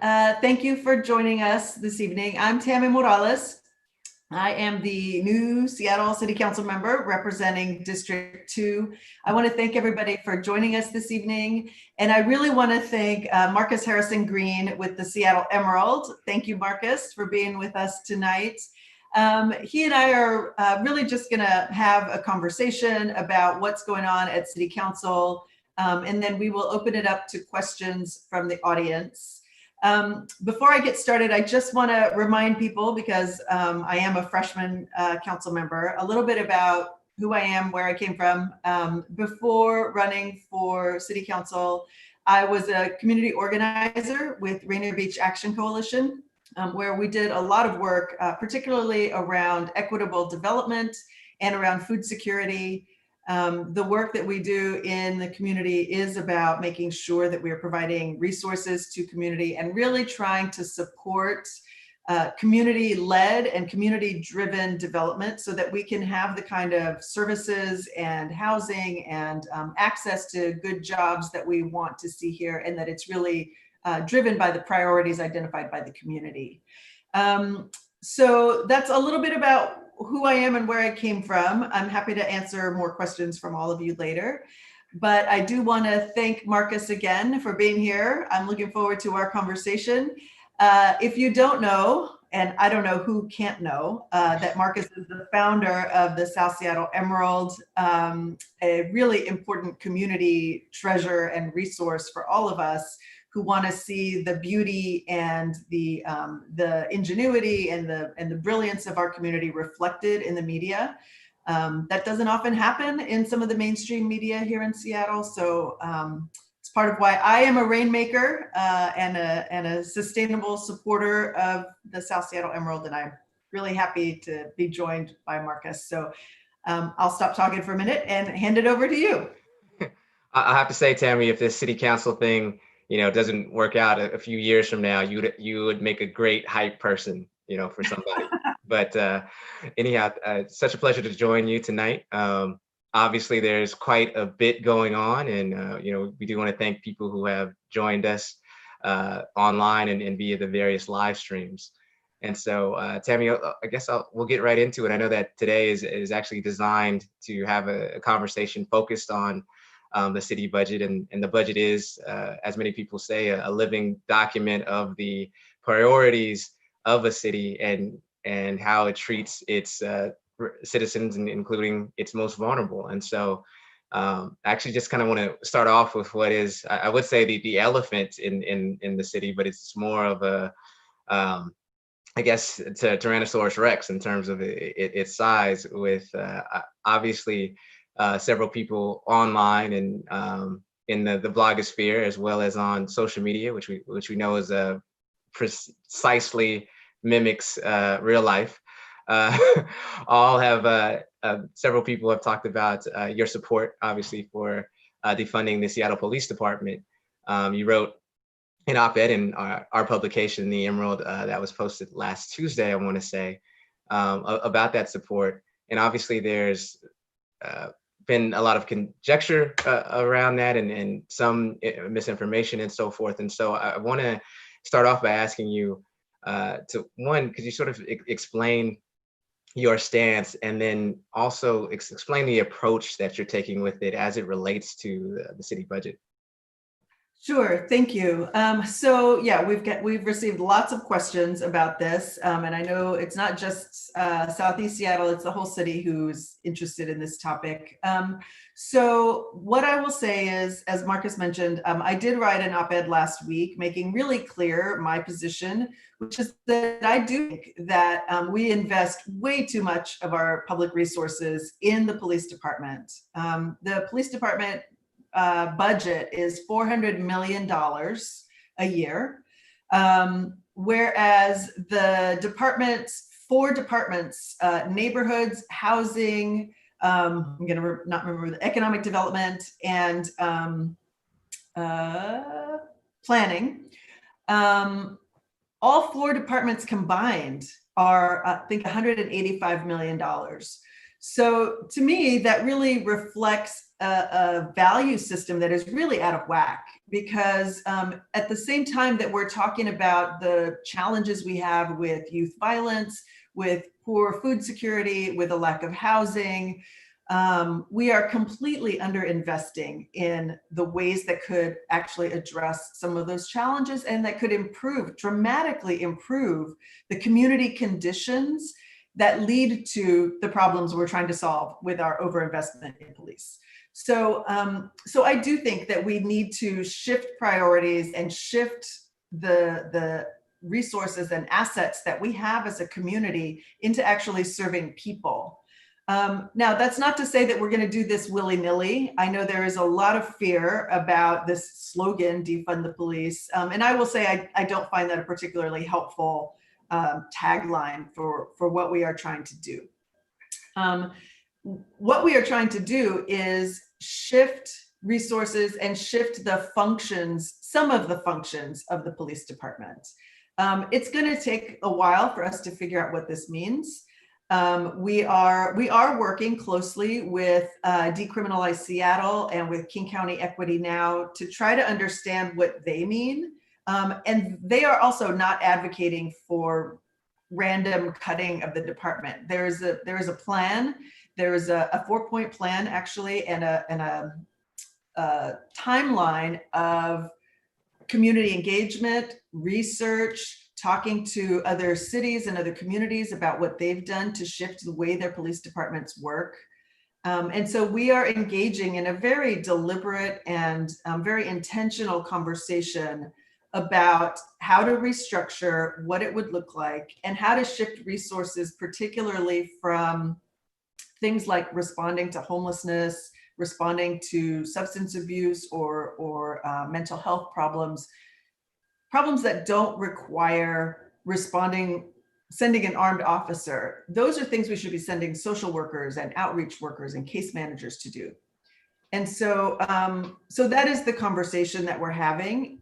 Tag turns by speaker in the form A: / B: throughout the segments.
A: Thank you for joining us this evening. I'm Tammy Morales. I am the new Seattle City Council member representing District 2. I want to thank everybody for joining us this evening. And I really want to thank Marcus Harrison Green with the Seattle Emerald. Thank you, Marcus, for being with us tonight. He and I are really just going to have a conversation about what's going on at City Council. And then we will open it up to questions from the audience. Before I get started, I just want to remind people, because I am a freshman council member, a little bit about who I am, where I came from. Before running for City Council, I was a community organizer with Rainier Beach Action Coalition, where we did a lot of work, particularly around equitable development and around food security. The work that we do in the community is about making sure that we are providing resources to community and really trying to support community-led and community-driven development so that we can have the kind of services and housing and access to good jobs that we want to see here, and that it's really driven by the priorities identified by the community. So that's a little bit about who I am and where I came from. I'm happy to answer more questions from all of you later, but I do want to thank Marcus again for being here. I'm looking forward to our conversation. If you don't know, and I don't know who can't know, that Marcus is the founder of the South Seattle Emerald, a really important community treasure and resource for all of us who want to see the beauty and the ingenuity and the brilliance of our community reflected in the media. That doesn't often happen in some of the mainstream media here in Seattle. So it's part of why I am a rainmaker and a sustainable supporter of the South Seattle Emerald. And I'm really happy to be joined by Marcus. So I'll stop talking for a minute and hand it over to you.
B: I have to say, Tammy, if this city council thing doesn't work out a few years from now, you would make a great hype person, for somebody. But anyhow, it's such a pleasure to join you tonight. Obviously, there's quite a bit going on, and we do want to thank people who have joined us online and via the various live streams. And so, Tammy, I guess we'll get right into it. I know that today is actually designed to have a conversation focused on the city budget, and the budget is, as many people say, a living document of the priorities of a city and how it treats its citizens, and including its most vulnerable. And so I actually just kind of want to start off with what is, I would say, the elephant in the city, but it's more of a, I guess, to Tyrannosaurus Rex in terms of its size, with obviously several people online and in the blogosphere, as well as on social media, which we know is precisely mimics real life. All have several people have talked about your support, obviously, for defunding the Seattle Police Department. You wrote an op-ed in our publication, The Emerald, that was posted last Tuesday, I want to say, about that support. And obviously, there's been a lot of conjecture around that and some misinformation and so forth. And so I want to start off by asking you could you sort of explain your stance, and then also explain the approach that you're taking with it as it relates to the city budget?
A: Sure, thank you. So yeah, we've received lots of questions about this, and I know it's not just Southeast Seattle; it's the whole city who's interested in this topic. So what I will say is, as Marcus mentioned, I did write an op-ed last week, making really clear my position, which is that I do think that we invest way too much of our public resources in the police department. The police department budget is $400 million a year, whereas the four departments, neighborhoods, housing, I'm going to not remember, the economic development and planning, all four departments combined are, I think, $185 million. So to me, that really reflects a value system that is really out of whack, because at the same time that we're talking about the challenges we have with youth violence, with poor food security, with a lack of housing, we are completely underinvesting in the ways that could actually address some of those challenges and that could dramatically improve the community conditions that lead to the problems we're trying to solve with our overinvestment in police. So I do think that we need to shift priorities and shift the resources and assets that we have as a community into actually serving people. Now, that's not to say that we're going to do this willy-nilly. I know there is a lot of fear about this slogan, defund the police. And I will say I don't find that a particularly helpful tagline for what we are trying to do. What we are trying to do is shift resources and shift the functions, some of the functions of the police department. It's going to take a while for us to figure out what this means. We are working closely with Decriminalize Seattle and with King County Equity Now to try to understand what they mean. And they are also not advocating for random cutting of the department. There is a plan. There is a 4-point plan actually, and a timeline of community engagement, research, talking to other cities and other communities about what they've done to shift the way their police departments work. And so we are engaging in a very deliberate and very intentional conversation about how to restructure, what it would look like, and how to shift resources, particularly from things like responding to homelessness, responding to substance abuse or mental health problems that don't require sending an armed officer. Those are things we should be sending social workers and outreach workers and case managers to do. And so, so that is the conversation that we're having.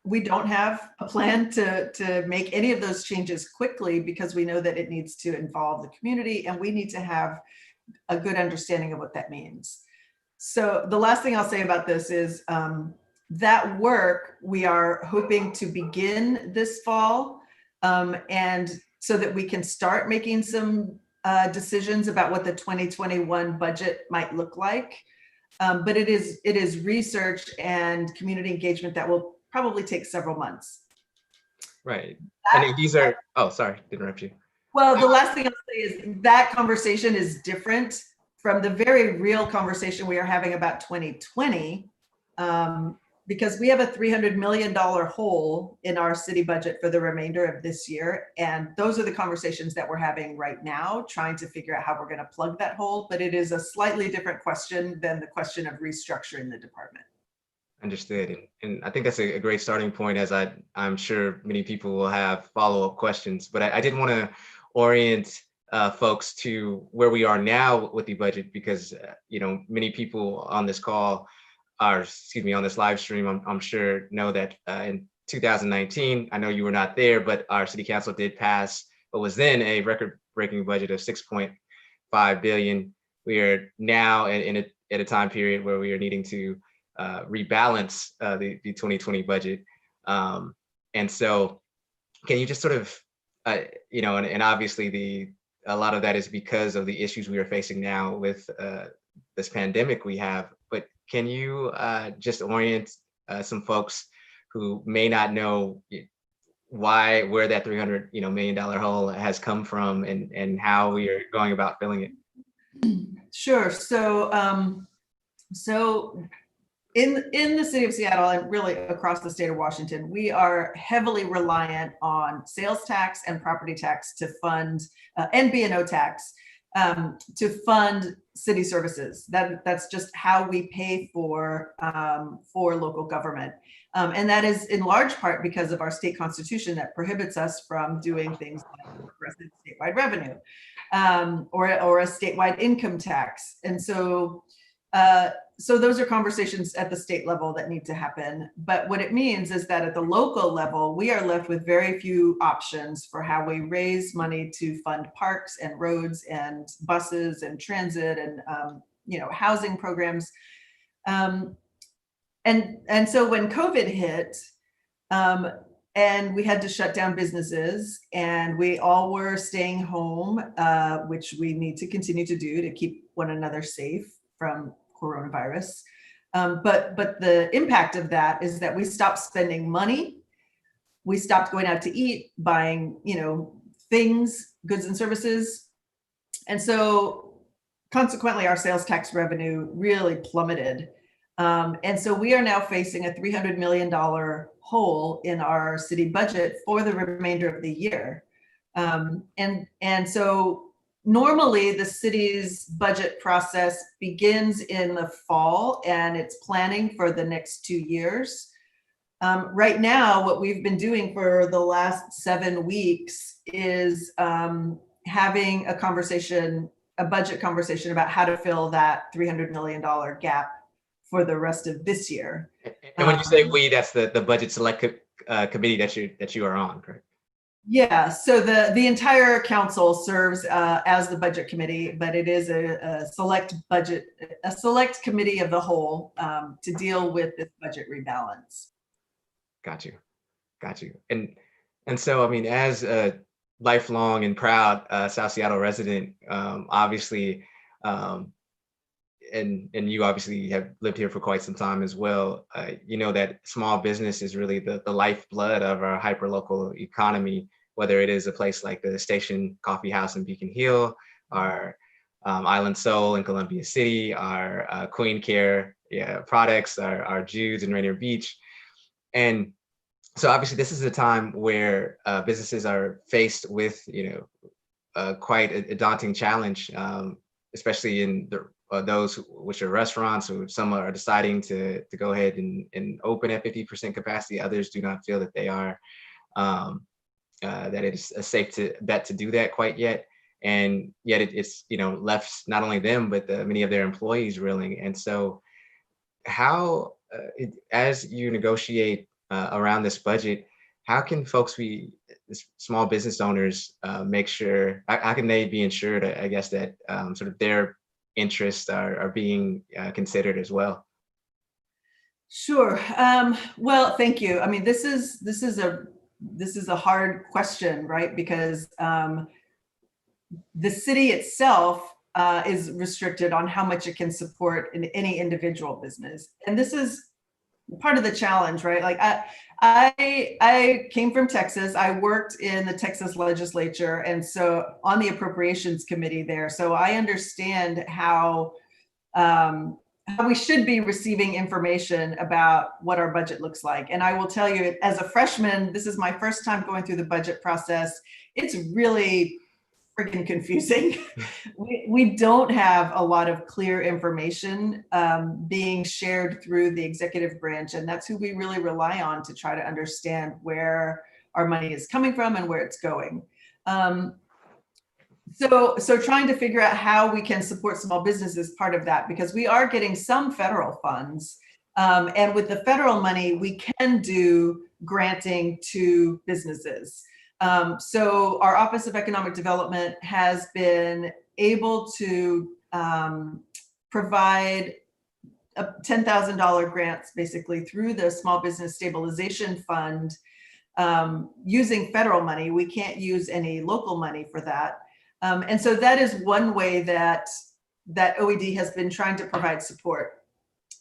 A: We don't have a plan to make any of those changes quickly because we know that it needs to involve the community and we need to have a good understanding of what that means. So the last thing I'll say about this is that work we are hoping to begin this fall, and so that we can start making some decisions about what the 2021 budget might look like. But it is research and community engagement that will probably take several months.
B: Right. And these are, oh, sorry, to interrupt you.
A: Well, the last thing I'll say is that conversation is different from the very real conversation we are having about 2020, because we have a $300 million hole in our city budget for the remainder of this year. And those are the conversations that we're having right now, trying to figure out how we're going to plug that hole. But it is a slightly different question than the question of restructuring the department.
B: Understood. And I think that's a great starting point, as I'm sure many people will have follow-up questions. But I did want to orient folks to where we are now with the budget, because many people on this call on this live stream, I'm sure know that in 2019, I know you were not there, but our city council did pass what was then a record-breaking budget of $6.5 billion. We are now at a time period where we are needing to rebalance the 2020 budget. And so can you just sort of, and obviously a lot of that is because of the issues we are facing now with this pandemic we have, but can you just orient some folks who may not know where that $300 million hole has come from and how we are going about filling it?
A: Sure. So in the city of Seattle and really across the state of Washington, we are heavily reliant on sales tax and property tax to fund, and B&O tax to fund city services. That's just how we pay for local government. And that is in large part because of our state constitution that prohibits us from doing things like progressive statewide revenue or a statewide income tax. And so those are conversations at the state level that need to happen. But what it means is that at the local level, we are left with very few options for how we raise money to fund parks and roads and buses and transit and housing programs. And And so when COVID hit, and we had to shut down businesses, and we all were staying home, which we need to continue to do to keep one another safe from coronavirus. But the impact of that is that we stopped spending money. We stopped going out to eat, buying, things, goods and services. And so consequently, our sales tax revenue really plummeted. And so we are now facing a $300 million hole in our city budget for the remainder of the year. And so normally the city's budget process begins in the fall, and it's planning for the next 2 years. Right now, what we've been doing for the last 7 weeks is having a budget conversation about how to fill that $300 million gap for the rest of this year.
B: And when you say we, that's the budget select committee that you are on, correct?
A: Yeah, so the entire council serves as the budget committee, but it is a select committee of the whole to deal with this budget rebalance.
B: Got you. And so, I mean, as a lifelong and proud South Seattle resident, obviously, and you obviously have lived here for quite some time as well. You know that small business is really the lifeblood of our hyperlocal economy, whether it is a place like the Station Coffee House in Beacon Hill, our Island Soul in Columbia City, our Queen Care products, our Jude's in Rainier Beach. And so obviously this is a time where businesses are faced with, quite a daunting challenge, especially in those which are restaurants, or some are deciding to go ahead and open at 50% capacity. Others do not feel that they are, that it is a safe bet to do that quite yet. And yet it's, left not only them, but many of their employees reeling. And so how, as you negotiate around this budget, how can folks small business owners make sure, how can they be ensured, I guess, that sort of their interests are being considered as well?
A: Sure. Well, thank you. I mean, this is a hard question, right? Because the city itself is restricted on how much it can support in any individual business, and this is part of the challenge, right? Like I came from Texas. I worked in the Texas legislature, and so on the appropriations committee there. So I understand how we should be receiving information about what our budget looks like. And I will tell you, as a freshman, this is my first time going through the budget process. It's really freaking confusing. We don't have a lot of clear information being shared through the executive branch, and that's who we really rely on to try to understand where our money is coming from and where it's going. So trying to figure out how we can support small business is part of that, because we are getting some federal funds. And with the federal money, we can do granting to businesses. So our Office of Economic Development has been able to provide $10,000 grants basically through the Small Business Stabilization Fund using federal money. We can't use any local money for that. And so that is one way that OED has been trying to provide support.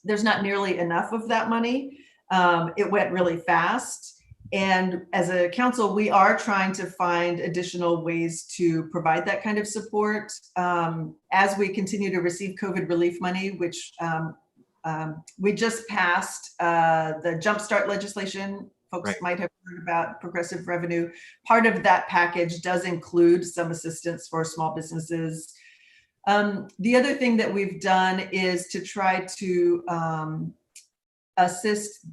A: There's not nearly enough of that money. It went really fast. And as a council, we are trying to find additional ways to provide that kind of support as we continue to receive COVID relief money, which we just passed the Jumpstart legislation. Folks might have heard about progressive revenue. Part of that package does include some assistance for small businesses. The other thing that we've done is to try to assist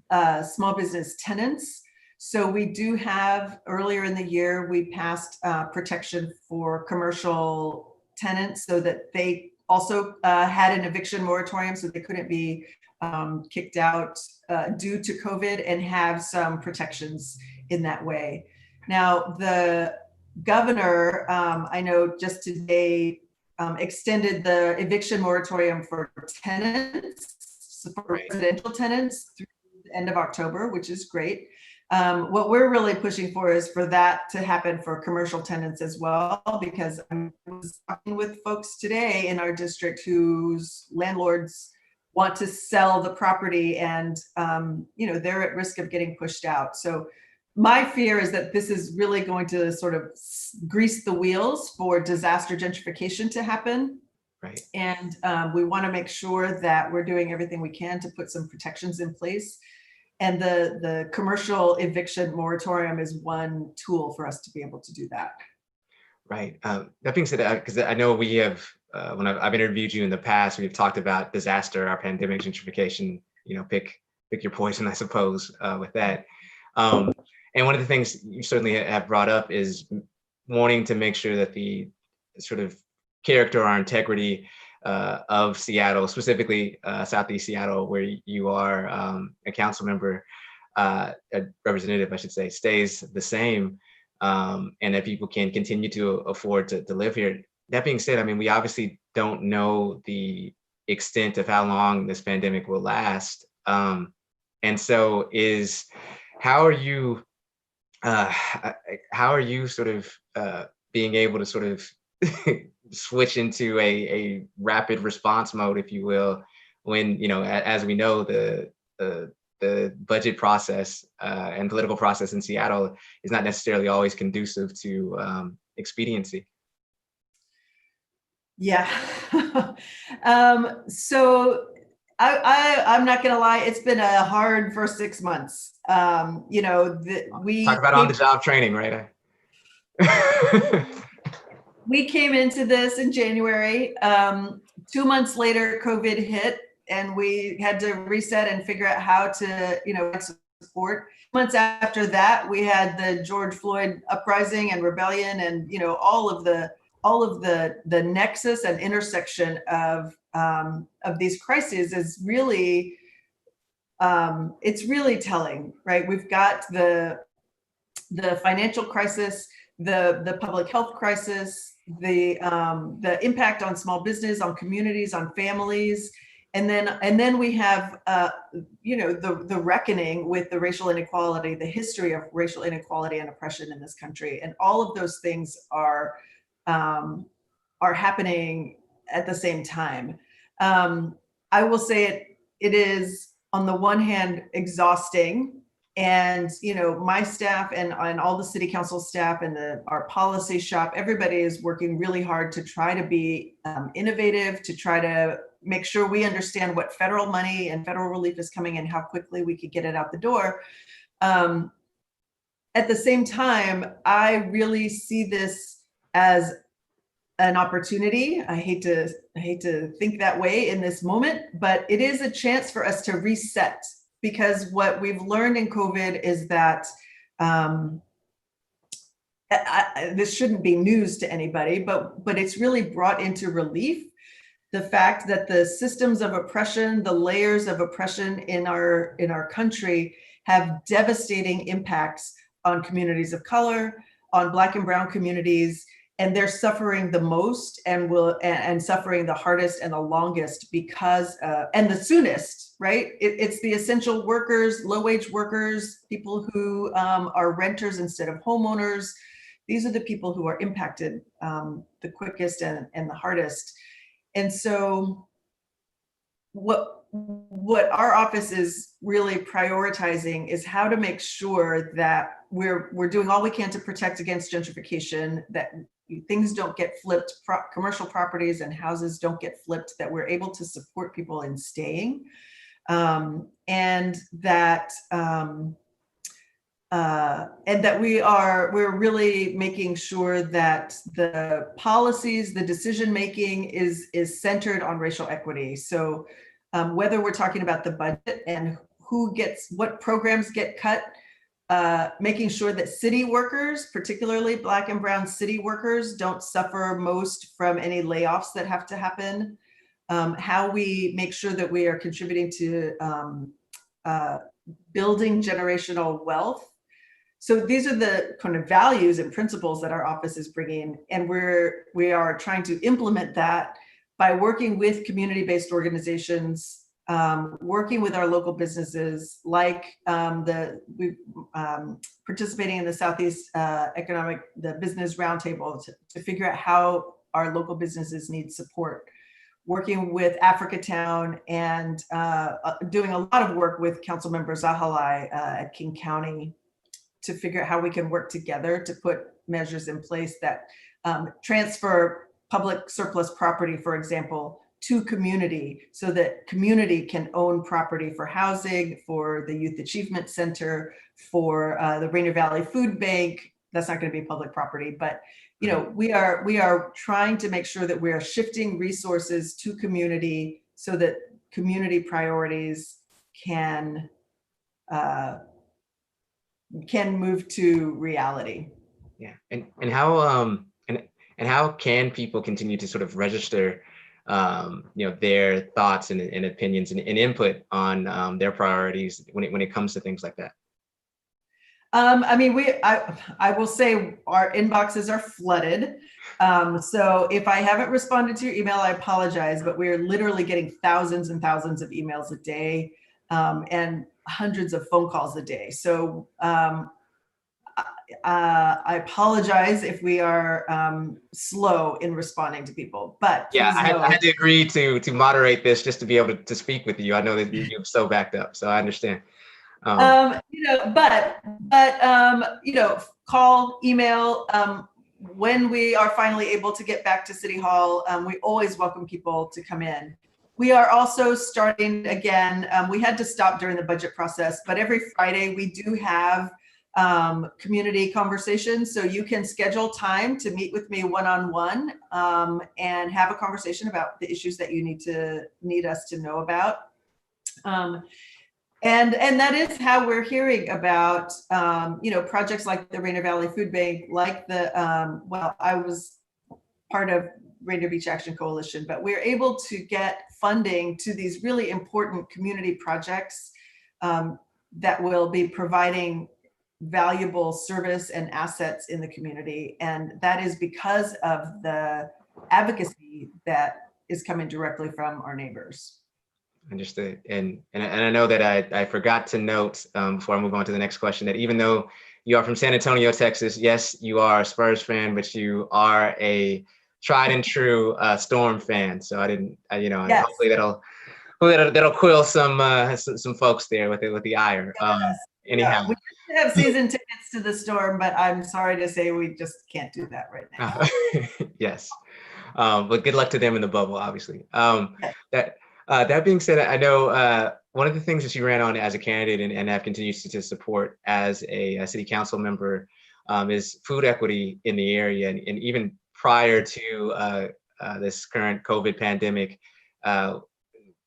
A: small business tenants. So we do have, earlier in the year, we passed protection for commercial tenants so that they also had an eviction moratorium, so they couldn't be kicked out due to COVID, and have some protections in that way. Now, the governor, I know just today, extended the eviction moratorium for tenants. for
B: Right.
A: residential tenants through the end of October, which is great. What we're really pushing for is for that to happen for commercial tenants as well, because I was talking with folks today in our district whose landlords want to sell the property, and they're at risk of getting pushed out. So my fear is that this is really going to sort of grease the wheels for disaster gentrification to happen.
B: Right.
A: And we want to make sure that we're doing everything we can to put some protections in place. And the commercial eviction moratorium is one tool for us to be able to do that.
B: Right. That being said, because I know we have, when I've interviewed you in the past, we've talked about disaster, our pandemic, gentrification, pick your poison, I suppose, with that. And one of the things you certainly have brought up is wanting to make sure that the sort of character or integrity of Seattle, specifically Southeast Seattle, where you are a council member, a representative, I should say, stays the same, and that people can continue to afford to live here. That being said, I mean, we obviously don't know the extent of how long this pandemic will last. And so how are you sort of being able to sort of switch into a rapid response mode, if you will, when, as we know, the budget process and political process in Seattle is not necessarily always conducive to expediency?
A: Yeah. So I'm not going to lie, it's been a hard first 6 months. We
B: talk about on-the-job training, right?
A: We came into this in January. 2 months later, COVID hit, and we had to reset and figure out how to, support. Months after that, we had the George Floyd uprising and rebellion, and all of the nexus and intersection of these crises is really it's really telling, right? We've got the financial crisis, the public health crisis, the impact on small business, on communities, on families, and then we have the reckoning with the racial inequality, the history of racial inequality and oppression in this country, and all of those things are happening at the same time. I will say it is, on the one hand, exhausting. And my staff and all the city council staff and our policy shop, everybody is working really hard to try to be innovative, to try to make sure we understand what federal money and federal relief is coming and how quickly we could get it out the door. At the same time, I really see this as an opportunity. I hate to think that way in this moment, but it is a chance for us to reset. Because what we've learned in COVID is that this shouldn't be news to anybody, but it's really brought into relief the fact that the systems of oppression, the layers of oppression in our country have devastating impacts on communities of color, on Black and Brown communities, and they're suffering the most and suffering the hardest and the longest because and the soonest, right? It's the essential workers, low-wage workers, people who are renters instead of homeowners. These are the people who are impacted the quickest and the hardest. And so what our office is really prioritizing is how to make sure that we're doing all we can to protect against gentrification, that things don't get flipped, commercial properties and houses don't get flipped, that we're able to support people in staying, and that we're really making sure that the policies, the decision making is centered on racial equity. So whether we're talking about the budget and what programs get cut, making sure that city workers, particularly Black and Brown city workers, don't suffer most from any layoffs that have to happen. How we make sure that we are contributing to building generational wealth. So these are the kind of values and principles that our office is bringing, and we are trying to implement that by working with community-based organizations working with our local businesses, like participating in the Southeast the Business Roundtable to figure out how our local businesses need support. Working with Africa Town and doing a lot of work with Councilmember Zahalai at King County to figure out how we can work together to put measures in place that transfer public surplus property, for example, to community so that community can own property for housing, for the Youth Achievement Center, for the Rainier Valley Food Bank. That's not going to be public property, but you know, we are trying to make sure that we are shifting resources to community so that community priorities can move to reality.
B: Yeah, and how can people continue to sort of register you know, their thoughts and opinions and input on their priorities when it comes to things like that?
A: I mean, I will say our inboxes are flooded. So if I haven't responded to your email, I apologize, but we're literally getting thousands and thousands of emails a day and hundreds of phone calls a day. So I apologize if we are slow in responding to people, but
B: yeah,
A: please
B: I had to agree to moderate this just to be able to speak with you. I know that you're so backed up, so I understand.
A: You know, but you know, call, email. When we are finally able to get back to City Hall, we always welcome people to come in. We are also starting again. We had to stop during the budget process, but every Friday we do have community conversations. So you can schedule time to meet with me one-on-one and have a conversation about the issues that you need us to know about. And that is how we're hearing about, you know, projects like the Rainier Valley Food Bank, like the, well, I was part of Rainier Beach Action Coalition, but we're able to get funding to these really important community projects that will be providing valuable service and assets in the community. And that is because of the advocacy that is coming directly from our neighbors.
B: Understood. And I know that I forgot to note before I move on to the next question that even though you are from San Antonio, Texas, yes, you are a Spurs fan, but you are a tried and true Storm fan. So I didn't, you know,
A: Yes.
B: hopefully that'll quill some folks there with the ire.
A: Yes.
B: Anyhow,
A: we used to have season tickets to the Storm, but I'm sorry to say we just can't do that right now.
B: yes. But good luck to them in the bubble, obviously.
A: Yes.
B: That being said, I know one of the things that you ran on as a candidate and have continued to support as a city council member is food equity in the area. And even prior to this current COVID pandemic,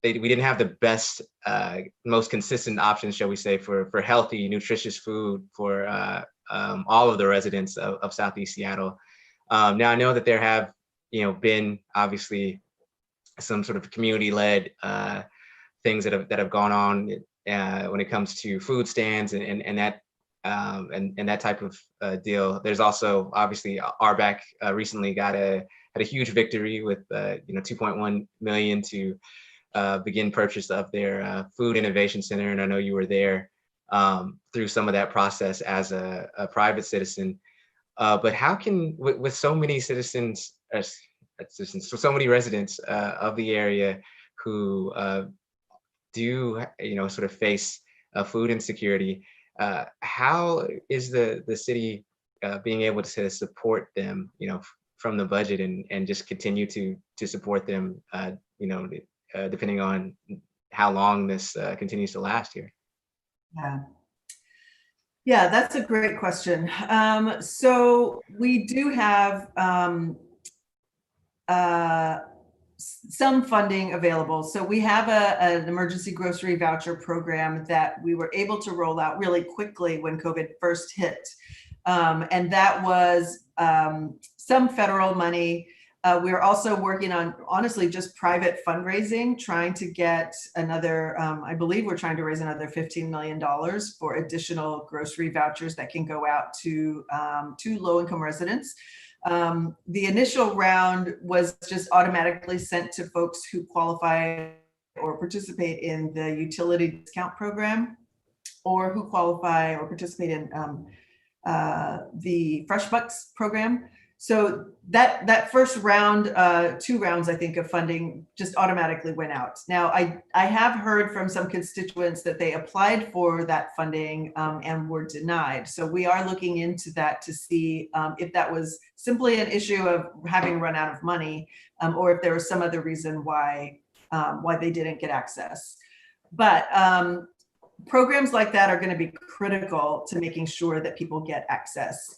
B: we didn't have the best, most consistent options, shall we say, for healthy, nutritious food for all of the residents of Southeast Seattle. Now I know that there have, you know, been obviously some sort of community-led things that have gone on when it comes to food stands and that type of deal. There's also obviously RBAC recently had a huge victory with you know, 2.1 million to begin purchase of their food innovation center, and I know you were there through some of that process as a private citizen. But how can, with so many citizens, so many residents of the area who do, you know, sort of face food insecurity, how is the city being able to support them, you know, from the budget and just continue to support them, you know, depending on how long this continues to last here?
A: Yeah, that's a great question. So we do have some funding available. So we have an emergency grocery voucher program that we were able to roll out really quickly when COVID first hit. And that was some federal money. We're also working on, honestly, just private fundraising, trying to get another, I believe we're trying to raise another $15 million for additional grocery vouchers that can go out to low-income residents. The initial round was just automatically sent to folks who qualify or participate in the utility discount program, or who qualify or participate in the Fresh Bucks program. So that first round, 2 rounds, I think, of funding just automatically went out. Now, I have heard from some constituents that they applied for that funding and were denied. So we are looking into that to see if that was simply an issue of having run out of money, or if there was some other reason why they didn't get access. But programs like that are going to be critical to making sure that people get access.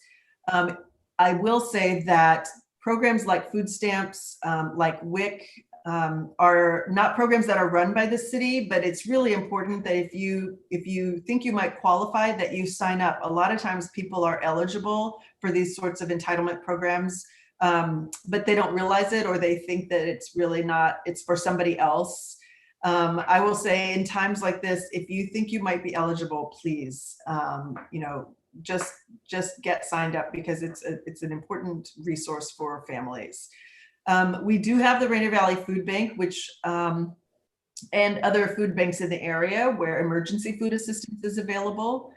A: I will say that programs like food stamps, like WIC, are not programs that are run by the city, but it's really important that if you think you might qualify, that you sign up. A lot of times people are eligible for these sorts of entitlement programs, but they don't realize it, or they think that it's really not, it's for somebody else. I will say in times like this, if you think you might be eligible, please, just get signed up, because it's an important resource for families. We do have the Rainier Valley Food Bank, which and other food banks in the area where emergency food assistance is available.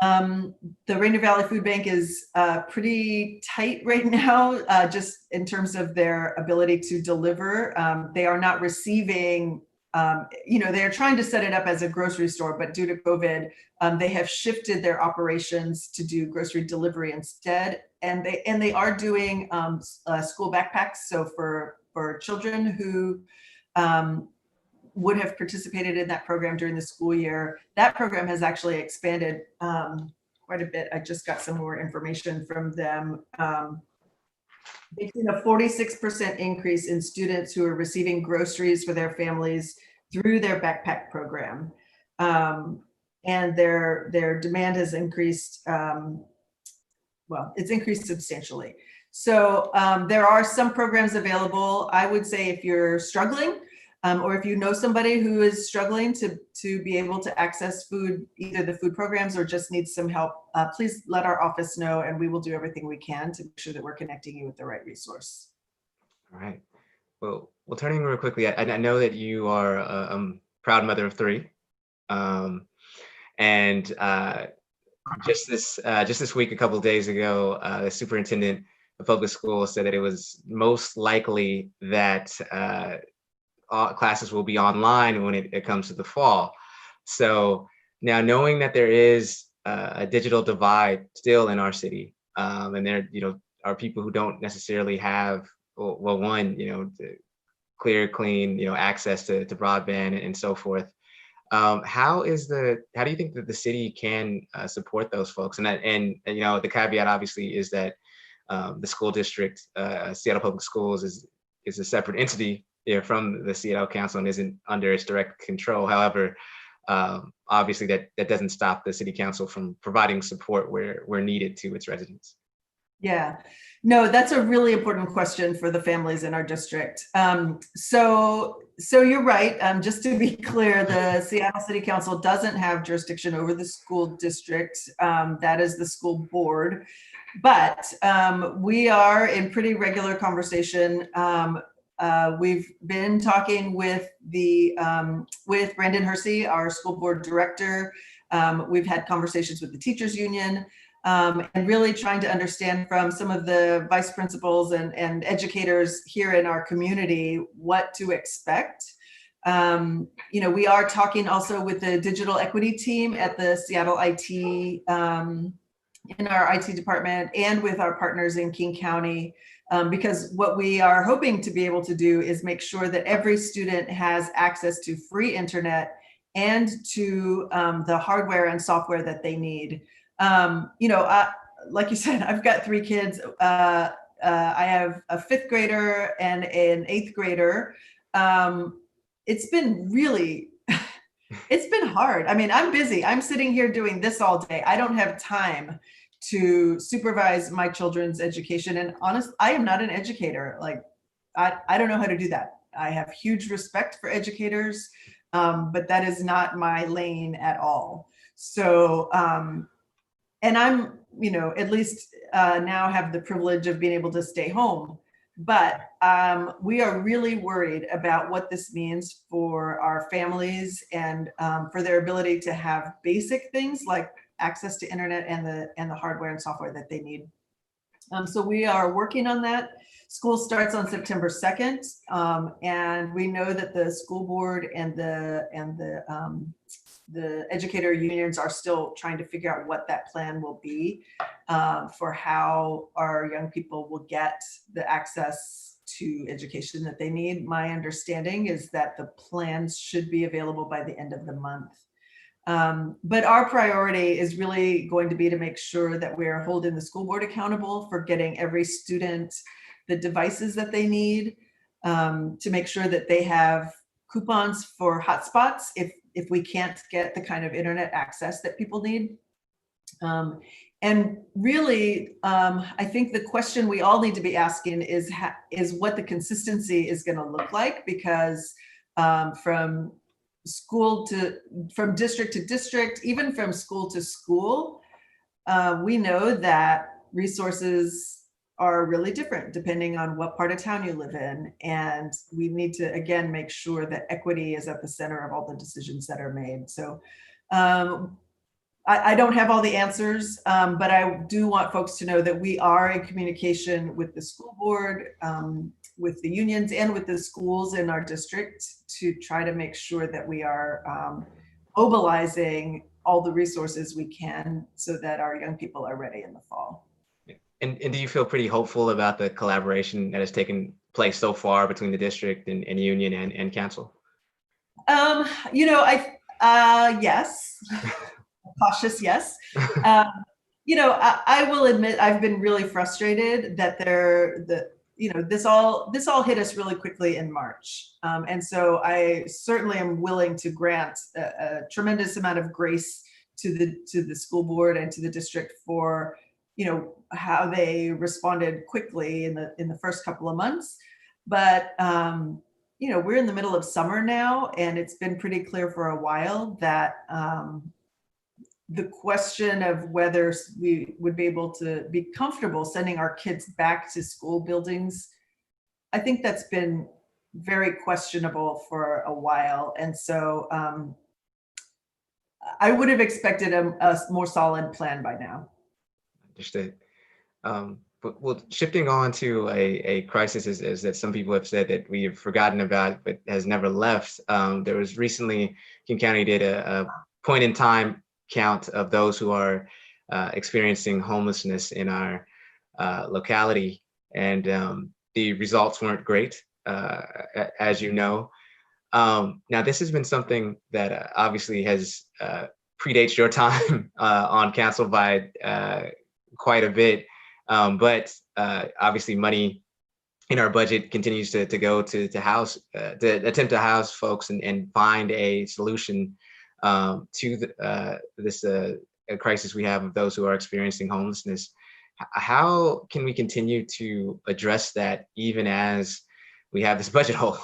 A: The Rainier Valley Food Bank is pretty tight right now, just in terms of their ability to deliver. They are not receiving, they're trying to set it up as a grocery store, but due to COVID, they have shifted their operations to do grocery delivery instead. And they are doing school backpacks. So for children who would have participated in that program during the school year, that program has actually expanded quite a bit. I just got some more information from them. They've seen a 46% increase in students who are receiving groceries for their families through their backpack program. And their demand has increased, it's increased substantially. So there are some programs available. I would say if you're struggling, or if you know somebody who is struggling to be able to access food, either the food programs or just needs some help, please let our office know, and we will do everything we can to make sure that we're connecting you with the right resource.
B: All right. Well, turning real quickly, I know that you are a proud mother of 3. And just this week, a couple of days ago, the superintendent of public schools said that it was most likely that all classes will be online when it comes to the fall. So now, knowing that there is a digital divide still in our city, and there are people who don't necessarily have clean access to broadband and so forth. How do you think that the city can support those folks? And the caveat obviously is that the school district, Seattle Public Schools, is a separate entity from the Seattle Council and isn't under its direct control. However, obviously that doesn't stop the City Council from providing support where needed to its residents.
A: Yeah, no, that's a really important question for the families in our district. So you're right. Just to be clear, the Seattle City Council doesn't have jurisdiction over the school district. That is the school board. But we are in pretty regular conversation. We've been talking with with Brandon Hersey, our school board director. We've had conversations with the teachers union, and really trying to understand from some of the vice principals and educators here in our community what to expect. We are talking also with the digital equity team at the Seattle IT, in our IT department, and with our partners in King County, because what we are hoping to be able to do is make sure that every student has access to free internet and to the hardware and software that they need. Like you said, I've got 3 kids. I have a 5th grader and an 8th grader. It's been really, it's been hard. I mean, I'm busy. I'm sitting here doing this all day. I don't have time to supervise my children's education. And honestly, I am not an educator. Like, I don't know how to do that. I have huge respect for educators, but that is not my lane at all. So, and I'm, at least now have the privilege of being able to stay home But we are really worried about what this means for our families and for their ability to have basic things like access to internet and the hardware and software that they need. So we are working on that. School starts on September 2nd, and we know that the school board and the educator unions are still trying to figure out what that plan will be for how our young people will get the access to education that they need. My understanding is that the plans should be available by the end of the month. But our priority is really going to be to make sure that we are holding the school board accountable for getting every student the devices that they need, to make sure that they have coupons for hotspots if we can't get the kind of internet access that people need. And really, I think the question we all need to be asking is what the consistency is going to look like, because from district to district, even from school to school, we know that resources are really different depending on what part of town you live in. And we need to, again, make sure that equity is at the center of all the decisions that are made. So I don't have all the answers, but I do want folks to know that we are in communication with the school board, with the unions, and with the schools in our district to try to make sure that we are mobilizing all the resources we can so that our young people are ready in the fall.
B: And do you feel pretty hopeful about the collaboration that has taken place so far between the district and union and council?
A: Yes. Cautious, yes. I will admit I've been really frustrated that this all hit us really quickly in March. And so I certainly am willing to grant a tremendous amount of grace to the school board and to the district for how they responded quickly in the first couple of months. But we're in the middle of summer now, and it's been pretty clear for a while that the question of whether we would be able to be comfortable sending our kids back to school buildings, I think that's been very questionable for a while. And so I would have expected a more solid plan by now.
B: Understood. But well, shifting on to a crisis is that some people have said that we have forgotten about, but has never left. There was recently, King County did a point in time count of those who are experiencing homelessness in our locality, and the results weren't great, as you know. Now, this has been something that obviously has predates your time on council by quite a bit, but obviously money in our budget continues to go to house, to attempt to house folks and find a solution to this crisis we have of those who are experiencing homelessness. How can we continue to address that even as we have this budget hole?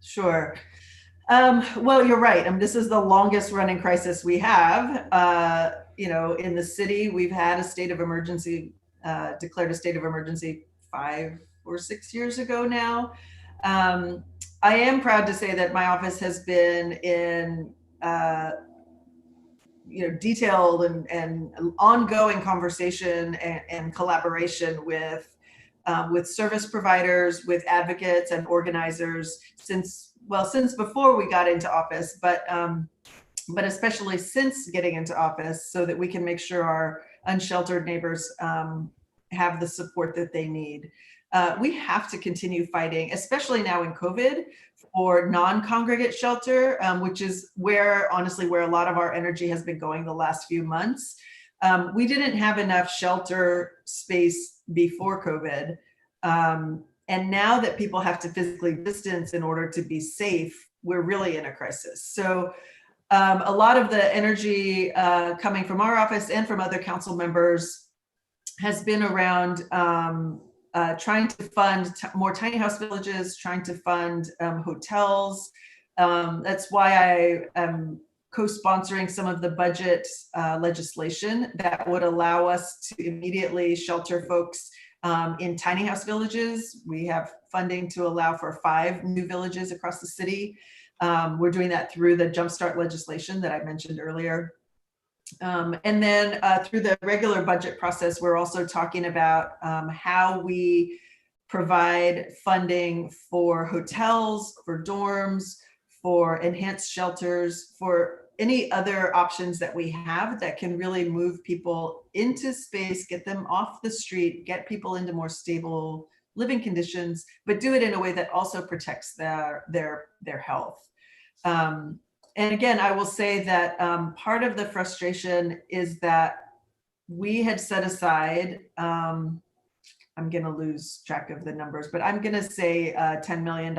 A: Sure. Well, you're right. This is the longest running crisis we have. In the city, we've had a state of emergency, declared a state of emergency 5 or 6 years ago now. I am proud to say that my office has been in detailed and ongoing conversation and collaboration with service providers, with advocates and organizers since before we got into office, but especially since getting into office, so that we can make sure our unsheltered neighbors have the support that they need. We have to continue fighting, especially now in COVID, for non-congregate shelter, which is honestly where a lot of our energy has been going the last few months. We didn't have enough shelter space before COVID. And now that people have to physically distance in order to be safe, we're really in a crisis. So a lot of the energy coming from our office and from other council members has been around trying to fund more tiny house villages, trying to fund hotels. That's why I am co-sponsoring some of the budget legislation that would allow us to immediately shelter folks In tiny house villages, we have funding to allow for 5 new villages across the city. We're doing that through the Jumpstart legislation that I mentioned earlier. And then through the regular budget process, we're also talking about how we provide funding for hotels, for dorms, for enhanced shelters, for any other options that we have that can really move people into space, get them off the street, get people into more stable living conditions, but do it in a way that also protects their health. And again, I will say that part of the frustration is that we had set aside, I'm going to lose track of the numbers, but I'm going to say $10 million.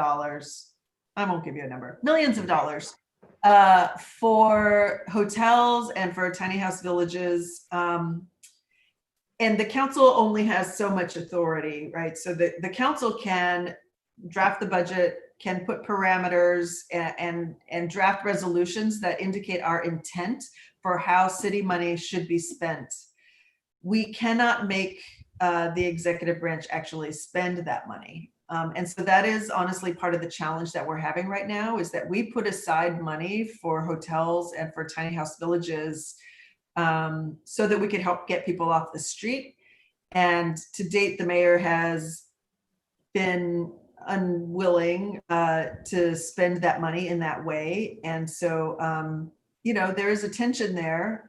A: I won't give you a number, millions of dollars for hotels and for tiny house villages. And the council only has so much authority, right? So the council can draft the budget, can put parameters and draft resolutions that indicate our intent for how city money should be spent. We cannot make the executive branch actually spend that money. And so that is honestly part of the challenge that we're having right now, is that we put aside money for hotels and for tiny house villages so that we could help get people off the street. And to date, the mayor has been unwilling to spend that money in that way. And so, there is a tension there.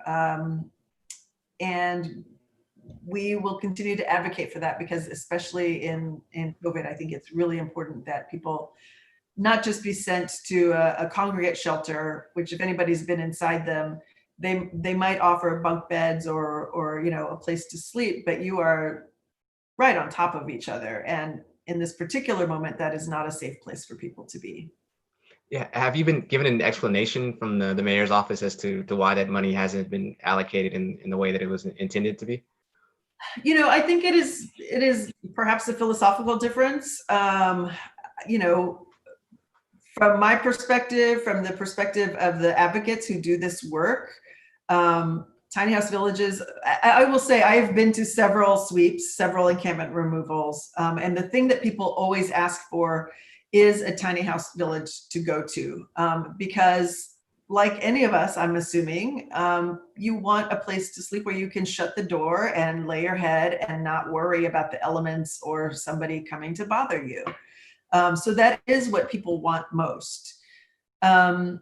A: And we will continue to advocate for that, because especially in COVID, I think it's really important that people not just be sent to a congregate shelter, which if anybody's been inside them, they might offer bunk beds or a place to sleep, but you are right on top of each other. And in this particular moment, that is not a safe place for people to be.
B: Yeah. Have you been given an explanation from the mayor's office as to why that money hasn't been allocated in the way that it was intended to be?
A: I think it is perhaps a philosophical difference. From my perspective, from the perspective of the advocates who do this work, tiny house villages, I will say I have been to several sweeps, several encampment removals. And the thing that people always ask for is a tiny house village to go to, because like any of us, I'm assuming, you want a place to sleep where you can shut the door and lay your head and not worry about the elements or somebody coming to bother you. So that is what people want most. In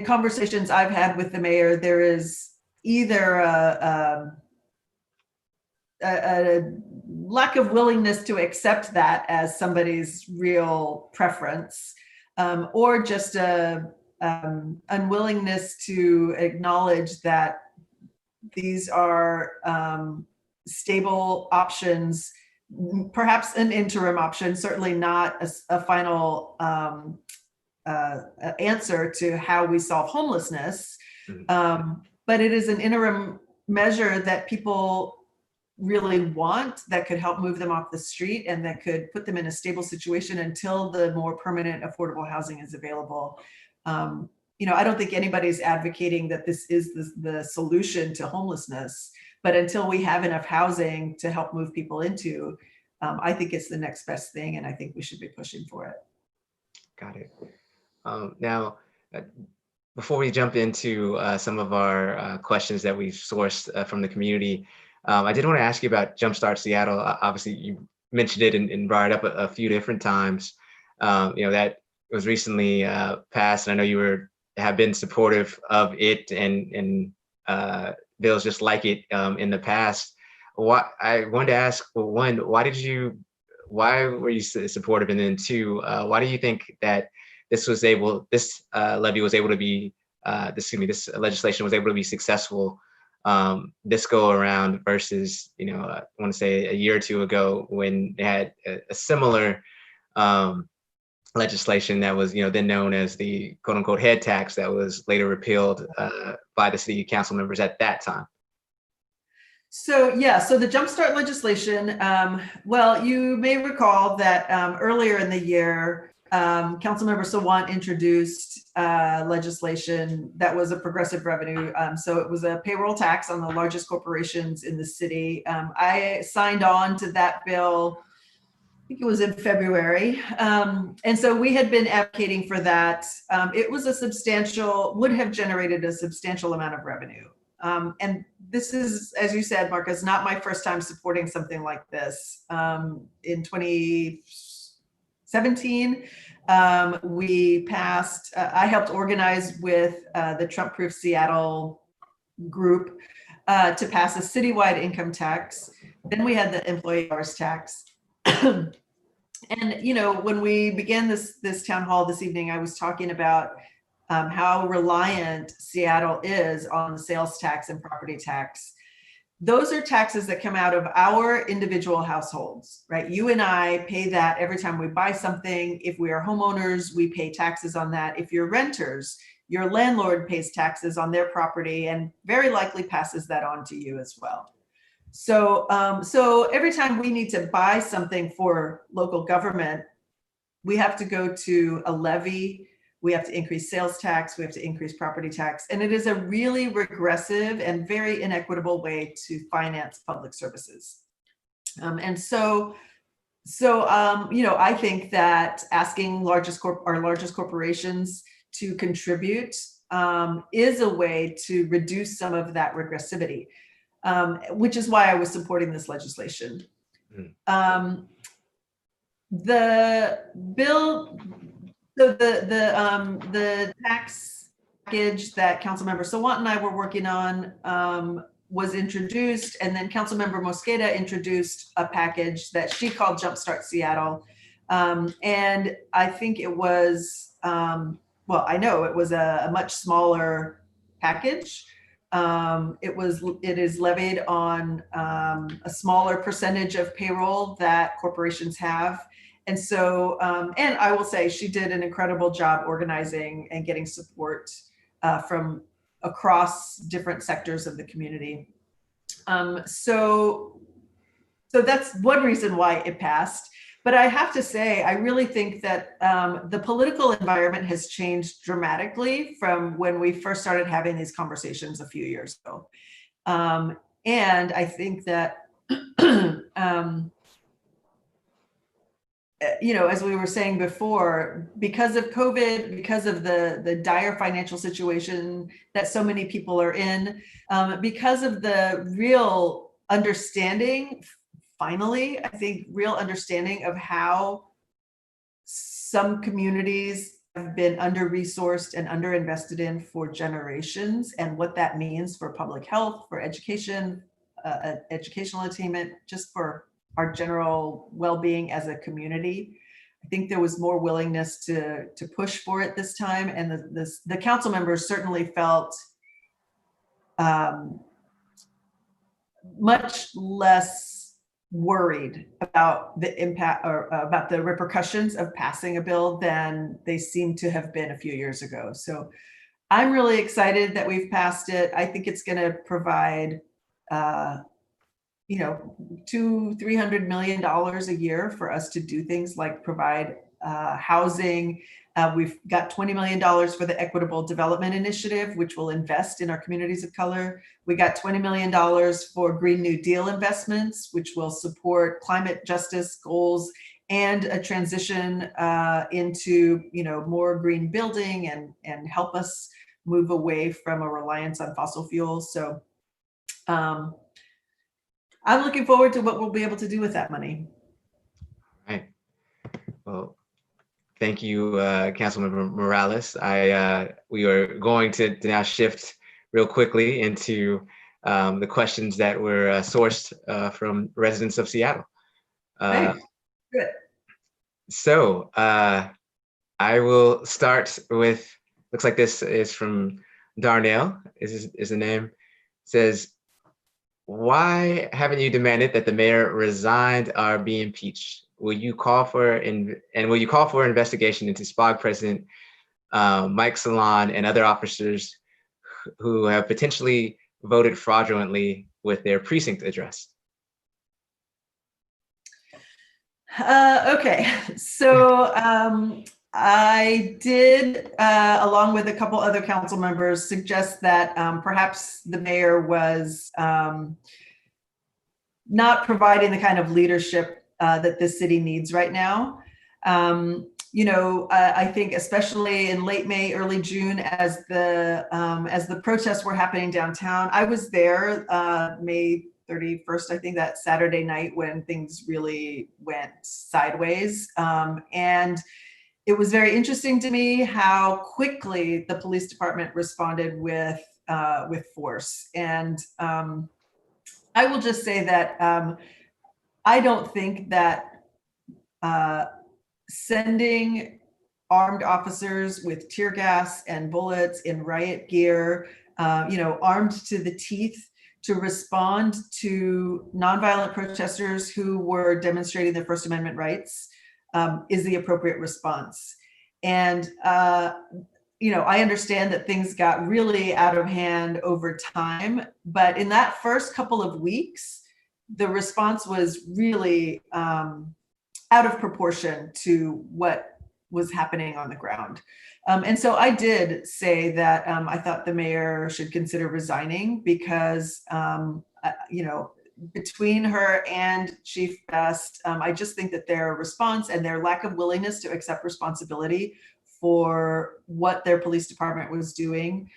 A: conversations I've had with the mayor, there is either a lack of willingness to accept that as somebody's real preference, or just a unwillingness to acknowledge that these are stable options, perhaps an interim option, certainly not a final answer to how we solve homelessness. But it is an interim measure that people really want, that could help move them off the street and that could put them in a stable situation until the more permanent affordable housing is available. I don't think anybody's advocating that this is the solution to homelessness, but until we have enough housing to help move people into, I think it's the next best thing, and I think we should be pushing for it.
B: Got it. Now, before we jump into some of our questions that we've sourced from the community, I did want to ask you about Jumpstart Seattle. Obviously, you mentioned it and brought it up a few different times. That was recently passed, and I know you have been supportive of it and bills just like it in the past. I wanted to ask, well, one, why were you supportive, and then two, why do you think that this levy was able to be, this legislation was able to be successful this go around versus, I want to say a year or two ago when they had a similar legislation that was, then known as the quote unquote head tax that was later repealed by the city council members at that time?
A: So the Jumpstart legislation, well, you may recall that earlier in the year, Councilmember Sawant introduced legislation that was a progressive revenue. So it was a payroll tax on the largest corporations in the city. I signed on to that bill, I think it was in February. And so we had been advocating for that. It was would have generated a substantial amount of revenue. And this is, as you said, Marcus, not my first time supporting something like this. In 2017, we passed, I helped organize with the Trump Proof Seattle group to pass a citywide income tax. Then we had the employee hours tax. And, you know, when we began this town hall this evening, I was talking about how reliant Seattle is on the sales tax and property tax. Those are taxes that come out of our individual households, right? You and I pay that every time we buy something. If we are homeowners, we pay taxes on that. If you're renters, your landlord pays taxes on their property and very likely passes that on to you as well. So, so every time we need to buy something for local government, we have to go to a levy. We have to increase sales tax, we have to increase property tax, and it is a really regressive and very inequitable way to finance public services. And so, you know, I think that asking our largest corporations to contribute is a way to reduce some of that regressivity, which is why I was supporting this legislation. The bill. So the tax package that Councilmember Sawant and I were working on was introduced, and then Councilmember Mosqueda introduced a package that she called Jumpstart Seattle. And I think it was, well, I know it was a much smaller package. It is levied on a smaller percentage of payroll that corporations have. And so, and I will say she did an incredible job organizing and getting support from across different sectors of the community. So that's one reason why it passed. But I have to say, I really think that the political environment has changed dramatically from when we first started having these conversations a few years ago. And I think that, you know, as we were saying before, because of COVID, because of the dire financial situation that so many people are in, because of the real understanding, finally, I think real understanding of how some communities have been under-resourced and under-invested in for generations, and what that means for public health, for education, educational attainment, just for our general well-being as a community. I think there was more willingness to push for it this time, and the council members certainly felt much less worried about the impact or about the repercussions of passing a bill than they seemed to have been a few years ago. So I'm really excited that we've passed it. I think it's going to provide you know, $200-300 million a year for us to do things like provide housing. We've got $20 million for the Equitable Development Initiative, which will invest in our communities of color. We got $20 million for Green New Deal investments, which will support climate justice goals and a transition into, you know, more green building and help us move away from a reliance on fossil fuels. So I'm looking forward to what we'll be able to do with that money.
B: All right. Well, thank you, Councilmember Morales. We are going to now shift real quickly into the questions that were sourced from residents of Seattle.
A: Thanks. Good.
B: So I will start with, looks like this is from Darnell, is the name. It says, why haven't you demanded that the mayor resigned or be impeached? Will you call for investigation into SPOG President Mike Salon and other officers who have potentially voted fraudulently with their precinct address?
A: Okay, so I did, along with a couple other council members, suggest that perhaps the mayor was not providing the kind of leadership that this city needs right now. I think especially in late May, early June, as the protests were happening downtown, I was there May 31st, I think, that Saturday night when things really went sideways. And it was very interesting to me how quickly the police department responded with force. And I will just say that I don't think that sending armed officers with tear gas and bullets in riot gear, armed to the teeth to respond to nonviolent protesters who were demonstrating their First Amendment rights is the appropriate response. And I understand that things got really out of hand over time, but in that first couple of weeks, the response was really out of proportion to what was happening on the ground. And so I did say that I thought the mayor should consider resigning because, between her and Chief Best, I just think that their response and their lack of willingness to accept responsibility for what their police department was doing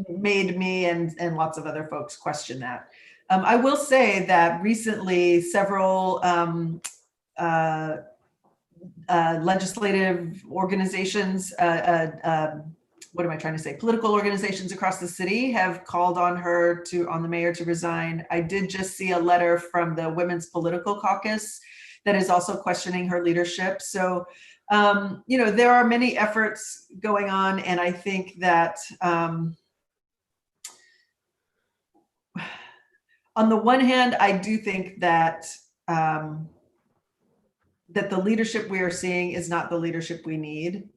A: made me and lots of other folks question that. I will say that recently several legislative organizations, political organizations across the city have called on the mayor to resign. I did just see a letter from the Women's Political Caucus that is also questioning her leadership. So, there are many efforts going on, and I think that on the one hand, I do think that that the leadership we are seeing is not the leadership we need.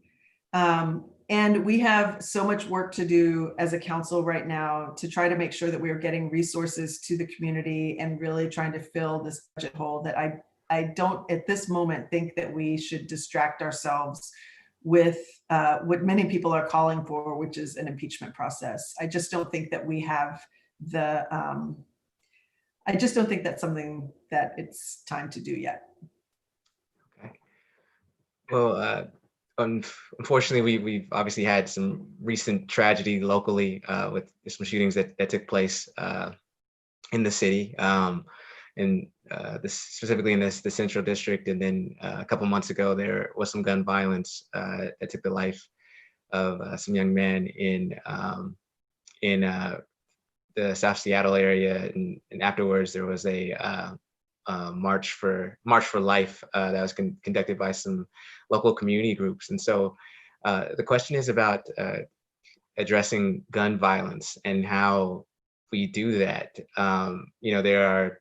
A: And we have so much work to do as a council right now to try to make sure that we are getting resources to the community and really trying to fill this budget hole that I don't at this moment think that we should distract ourselves with what many people are calling for, which is an impeachment process. I just don't think that we have I just don't think that's something that it's time to do yet.
B: Okay. Well, unfortunately, we've obviously had some recent tragedy locally with some shootings that took place in the city, and specifically in the Central District. And then a couple months ago, there was some gun violence that took the life of some young men in the South Seattle area, and afterwards there was a march for life that was conducted by some local community groups. And so the question is about addressing gun violence and how we do that. I know there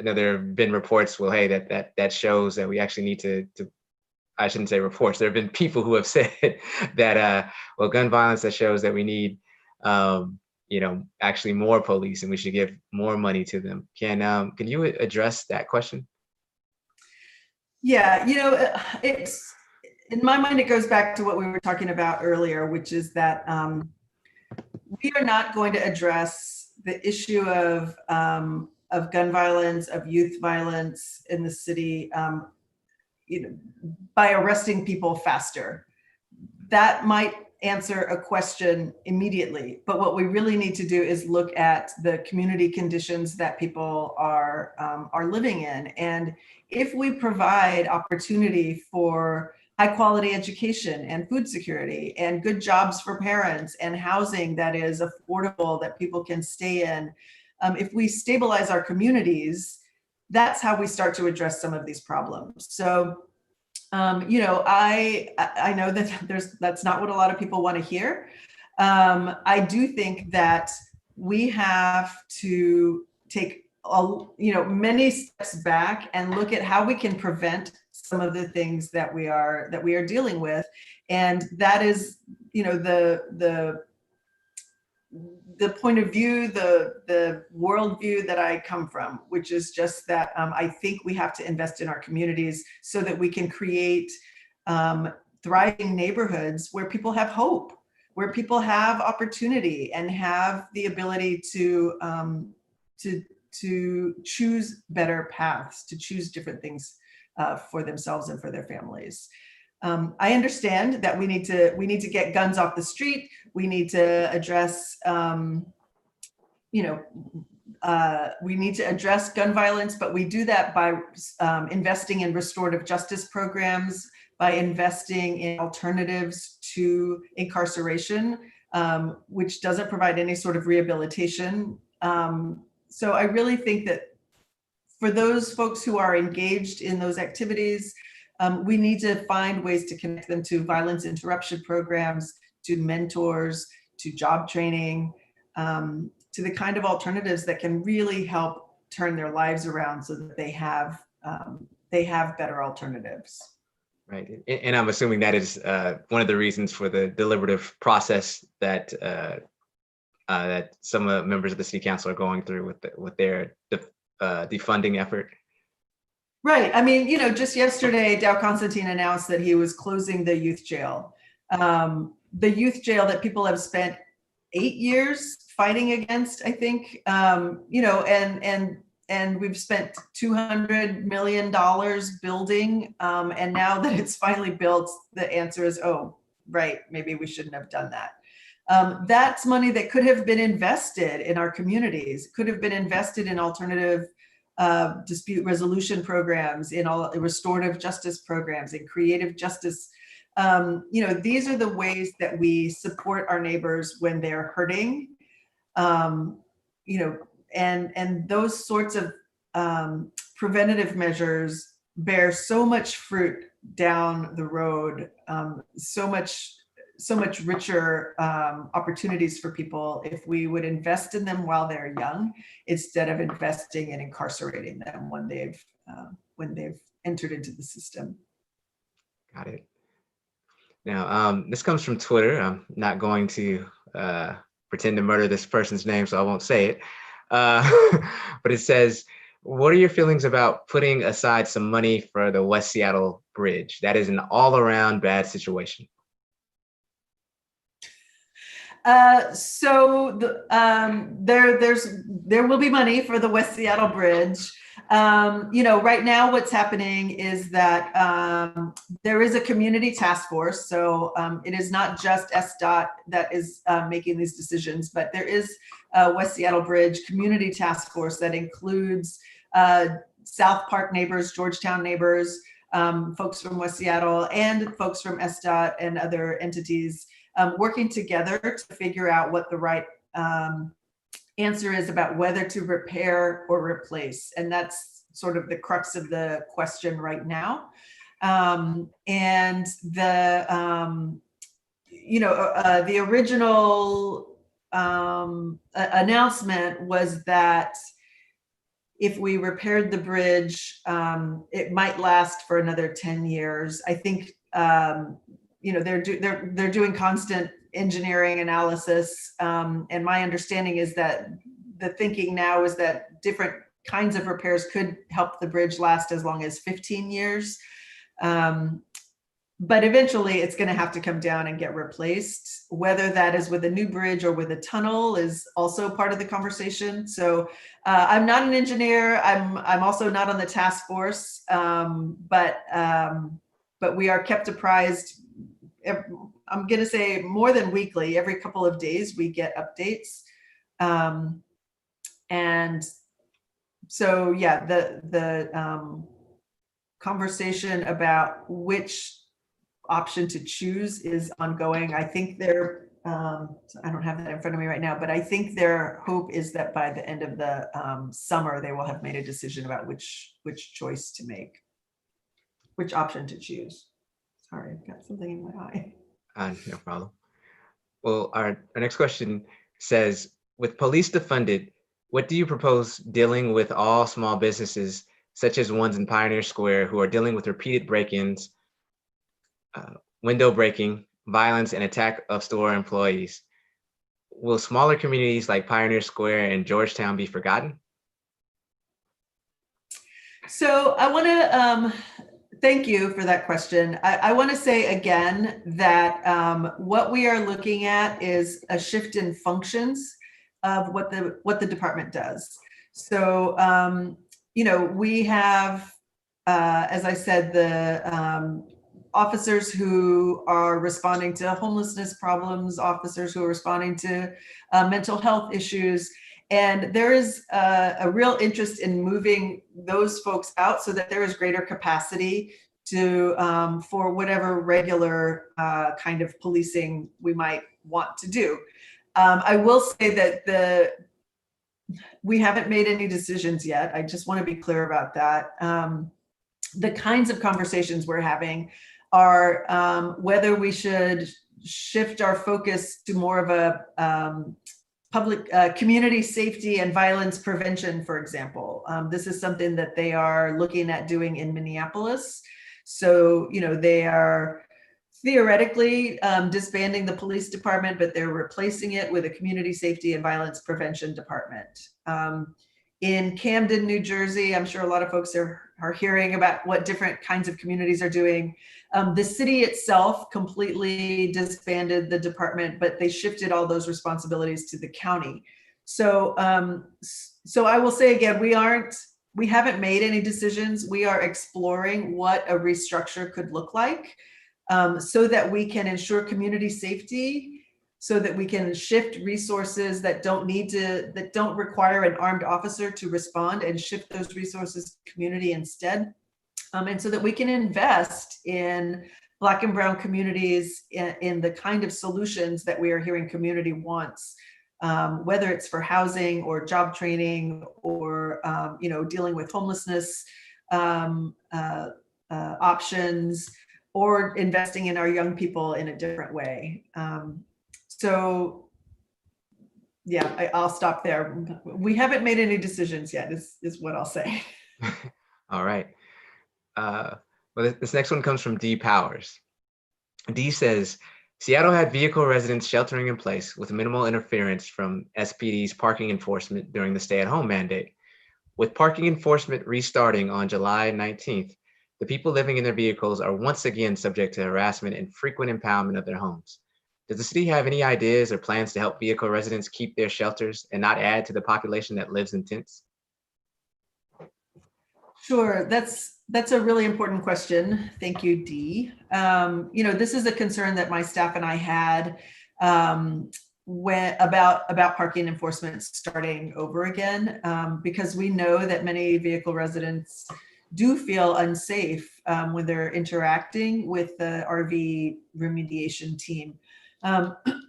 B: have been reports, well, hey, that shows that we actually need to I shouldn't say reports. There have been people who have said that, gun violence, that shows that we need actually more police, and we should give more money to them. Can you address that question?
A: Yeah, it's in my mind, it goes back to what we were talking about earlier, which is that we are not going to address the issue of gun violence, of youth violence in the city, by arresting people faster. That might answer a question immediately, but what we really need to do is look at the community conditions that people are living in. And if we provide opportunity for high quality education and food security and good jobs for parents and housing that is affordable, that people can stay in, if we stabilize our communities, that's how we start to address some of these problems. So I know that that's not what a lot of people want to hear. I do think that we have to take many steps back and look at how we can prevent some of the things that we are dealing with, and that is the the point of view, the worldview that I come from, which is just that I think we have to invest in our communities so that we can create thriving neighborhoods where people have hope, where people have opportunity and have the ability to choose better paths, to choose different things for themselves and for their families. I understand that we need to get guns off the street. We need to address, we need to address gun violence, but we do that by investing in restorative justice programs, by investing in alternatives to incarceration, which doesn't provide any sort of rehabilitation. So I really think that for those folks who are engaged in those activities, we need to find ways to connect them to violence interruption programs, to mentors, to job training, to the kind of alternatives that can really help turn their lives around so that they have better alternatives.
B: Right, and I'm assuming that is one of the reasons for the deliberative process that that some members of the city council are going through with their defunding effort.
A: Right. I mean, just yesterday, Dow Constantine announced that he was closing the youth jail. The youth jail that people have spent 8 years fighting against, I think, and we've spent $200 million building. And now that it's finally built, the answer is, oh, right, maybe we shouldn't have done that. That's money that could have been invested in our communities, could have been invested in alternative dispute resolution programs, in all restorative justice programs, in creative justice. These are the ways that we support our neighbors when they're hurting. And those sorts of preventative measures bear so much fruit down the road, so much richer opportunities for people if we would invest in them while they're young, instead of investing and incarcerating them when they've entered into the system.
B: Got it. Now, this comes from Twitter. I'm not going to pretend to murder this person's name, so I won't say it. But it says, what are your feelings about putting aside some money for the West Seattle Bridge? That is an all-around bad situation.
A: So there will be money for the West Seattle Bridge. Right now what's happening is that there is a community task force. So it is not just SDOT that is making these decisions, but there is a West Seattle Bridge community task force that includes South Park neighbors, Georgetown neighbors, folks from West Seattle, and folks from SDOT and other entities working together to figure out what the right answer is about whether to repair or replace. And that's sort of the crux of the question right now. And the original announcement was that if we repaired the bridge, it might last for another 10 years. I think they're doing constant engineering analysis, and my understanding is that the thinking now is that different kinds of repairs could help the bridge last as long as 15 years. But eventually it's going to have to come down and get replaced. Whether that is with a new bridge or with a tunnel is also part of the conversation. So I'm not an engineer. I'm also not on the task force, but we are kept apprised. I'm going to say more than weekly. Every couple of days we get updates. And so, yeah, the conversation about which option to choose is ongoing. I think they're, I don't have that in front of me right now, but I think their hope is that by the end of the summer, they will have made a decision about which choice to make, which option to choose. Sorry, I've got something in my eye.
B: No problem. Well, our next question says, with police defunded, what do you propose dealing with all small businesses, such as ones in Pioneer Square, who are dealing with repeated break-ins, window breaking, violence, and attack of store employees? will smaller communities like Pioneer Square and Georgetown be forgotten?
A: So I want to thank you for that question. I want to say again that what we are looking at is a shift in functions of what the department does. So we have, as I said, the officers who are responding to homelessness problems, officers who are responding to mental health issues. And there is a real interest in moving those folks out so that there is greater capacity to for whatever regular kind of policing we might want to do. I will say that we haven't made any decisions yet. I just want to be clear about that. The kinds of conversations we're having are whether we should shift our focus to more of a public community safety and violence prevention, for example. This is something that they are looking at doing in Minneapolis. So, they are theoretically disbanding the police department, but they're replacing it with a community safety and violence prevention department. In Camden, New Jersey, I'm sure a lot of folks are hearing about what different kinds of communities are doing. The city itself completely disbanded the department, but they shifted all those responsibilities to the county. So, so I will say again, we haven't made any decisions. We are exploring what a restructure could look like, so that we can ensure community safety, so that we can shift resources that don't require an armed officer to respond, and shift those resources to community instead. And so that we can invest in Black and Brown communities in the kind of solutions that we are hearing community wants, whether it's for housing or job training or dealing with homelessness options, or investing in our young people in a different way. So yeah, I'll stop there. We haven't made any decisions yet, is what I'll say.
B: All right. Well, this next one comes from D Powers. D says, Seattle had vehicle residents sheltering in place with minimal interference from SPD's parking enforcement during the stay-at-home mandate. With parking enforcement restarting on July 19th, the people living in their vehicles are once again subject to harassment and frequent impoundment of their homes. Does the city have any ideas or plans to help vehicle residents keep their shelters and not add to the population that lives in tents?
A: Sure, that's a really important question. Thank you, Dee. This is a concern that my staff and I had about parking enforcement starting over again, because we know that many vehicle residents do feel unsafe when they're interacting with the RV remediation team.